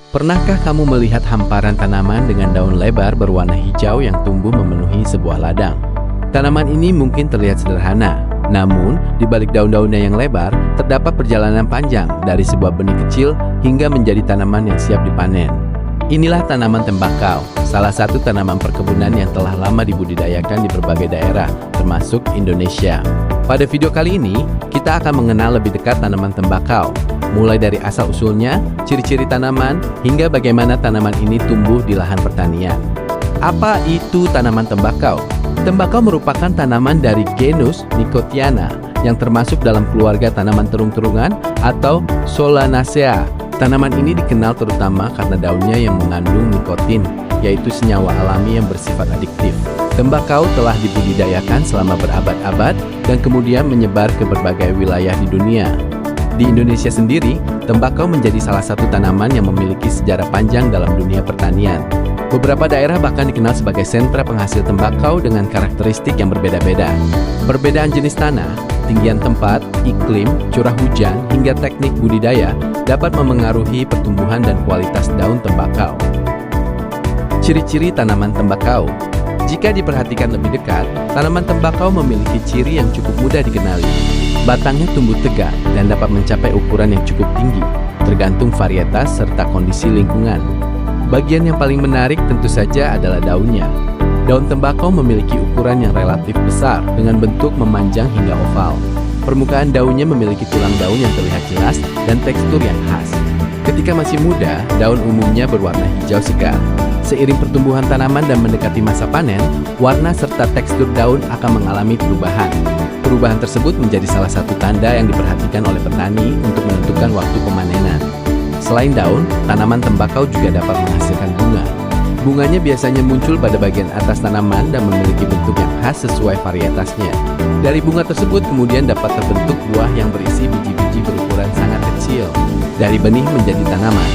Pernahkah kamu melihat hamparan tanaman dengan daun lebar berwarna hijau yang tumbuh memenuhi sebuah ladang? Tanaman ini mungkin terlihat sederhana, namun di balik daun-daunnya yang lebar, terdapat perjalanan panjang dari sebuah benih kecil hingga menjadi tanaman yang siap dipanen. Inilah tanaman tembakau, salah satu tanaman perkebunan yang telah lama dibudidayakan di berbagai daerah, termasuk Indonesia. Pada video kali ini, kita akan mengenal lebih dekat tanaman tembakau, mulai dari asal-usulnya, ciri-ciri tanaman, hingga bagaimana tanaman ini tumbuh di lahan pertanian. Apa itu tanaman tembakau? Tembakau merupakan tanaman dari genus Nicotiana yang termasuk dalam keluarga tanaman terung-terungan atau Solanaceae. Tanaman ini dikenal terutama karena daunnya yang mengandung nikotin, yaitu senyawa alami yang bersifat adiktif. Tembakau telah dibudidayakan selama berabad-abad dan kemudian menyebar ke berbagai wilayah di dunia. Di Indonesia sendiri, tembakau menjadi salah satu tanaman yang memiliki sejarah panjang dalam dunia pertanian. Beberapa daerah bahkan dikenal sebagai sentra penghasil tembakau dengan karakteristik yang berbeda-beda. Perbedaan jenis tanah, ketinggian tempat, iklim, curah hujan, hingga teknik budidaya dapat memengaruhi pertumbuhan dan kualitas daun tembakau. Ciri-ciri tanaman tembakau. Jika diperhatikan lebih dekat, tanaman tembakau memiliki ciri yang cukup mudah dikenali. Batangnya tumbuh tegak dan dapat mencapai ukuran yang cukup tinggi, tergantung varietas serta kondisi lingkungan. Bagian yang paling menarik tentu saja adalah daunnya. Daun tembakau memiliki ukuran yang relatif besar dengan bentuk memanjang hingga oval. Permukaan daunnya memiliki tulang daun yang terlihat jelas dan tekstur yang khas. Ketika masih muda, daun umumnya berwarna hijau segar. Seiring pertumbuhan tanaman dan mendekati masa panen, warna serta tekstur daun akan mengalami perubahan. Perubahan tersebut menjadi salah satu tanda yang diperhatikan oleh petani untuk menentukan waktu pemanenan. Selain daun, tanaman tembakau juga dapat menghasilkan bunga. Bunganya biasanya muncul pada bagian atas tanaman dan memiliki bentuk yang khas sesuai varietasnya. Dari bunga tersebut kemudian dapat terbentuk buah yang berisi biji-biji berukuran sangat kecil. Dari benih menjadi tanaman.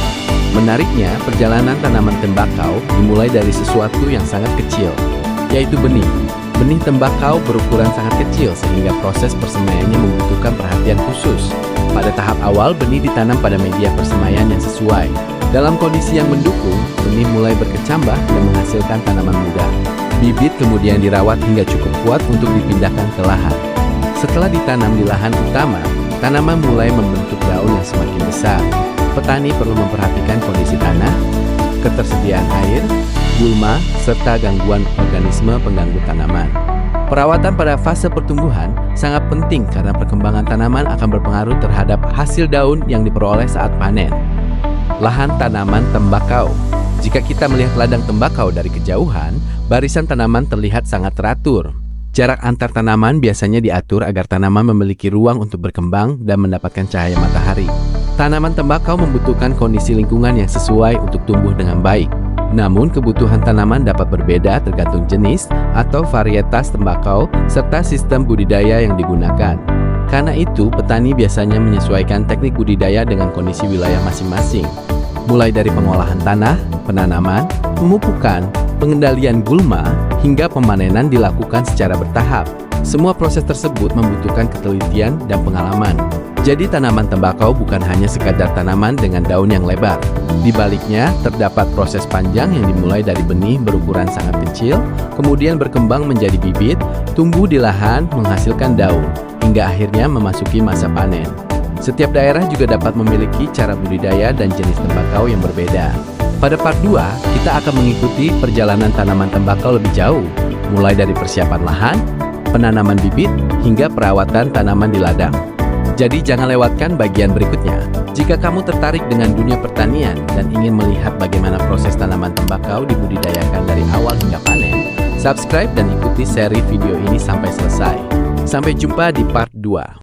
Menariknya, perjalanan tanaman tembakau dimulai dari sesuatu yang sangat kecil, yaitu benih. Benih tembakau berukuran sangat kecil sehingga proses persemaiannya membutuhkan perhatian khusus. Pada tahap awal, benih ditanam pada media persemaian yang sesuai. Dalam kondisi yang mendukung, benih mulai berkecambah dan menghasilkan tanaman muda. Bibit kemudian dirawat hingga cukup kuat untuk dipindahkan ke lahan. Setelah ditanam di lahan utama, tanaman mulai membentuk daun yang semakin besar. Petani perlu memperhatikan kondisi tanah, ketersediaan air, gulma, serta gangguan organisme pengganggu tanaman. Perawatan pada fase pertumbuhan sangat penting karena perkembangan tanaman akan berpengaruh terhadap hasil daun yang diperoleh saat panen. Lahan tanaman tembakau. Jika kita melihat ladang tembakau dari kejauhan, barisan tanaman terlihat sangat teratur. Jarak antar tanaman biasanya diatur agar tanaman memiliki ruang untuk berkembang dan mendapatkan cahaya matahari. Tanaman tembakau membutuhkan kondisi lingkungan yang sesuai untuk tumbuh dengan baik. Namun, kebutuhan tanaman dapat berbeda tergantung jenis atau varietas tembakau serta sistem budidaya yang digunakan. Karena itu, petani biasanya menyesuaikan teknik budidaya dengan kondisi wilayah masing-masing. Mulai dari pengolahan tanah, penanaman, pemupukan, pengendalian gulma, hingga pemanenan dilakukan secara bertahap. Semua proses tersebut membutuhkan ketelitian dan pengalaman. Jadi tanaman tembakau bukan hanya sekadar tanaman dengan daun yang lebar. Di baliknya, terdapat proses panjang yang dimulai dari benih berukuran sangat kecil, kemudian berkembang menjadi bibit, tumbuh di lahan, menghasilkan daun, hingga akhirnya memasuki masa panen. Setiap daerah juga dapat memiliki cara budidaya dan jenis tembakau yang berbeda. Pada part 2, kita akan mengikuti perjalanan tanaman tembakau lebih jauh, mulai dari persiapan lahan, penanaman bibit, hingga perawatan tanaman di ladang. Jadi jangan lewatkan bagian berikutnya. Jika kamu tertarik dengan dunia pertanian dan ingin melihat bagaimana proses tanaman tembakau dibudidayakan dari awal hingga panen, subscribe dan ikuti seri video ini sampai selesai. Sampai jumpa di part 2.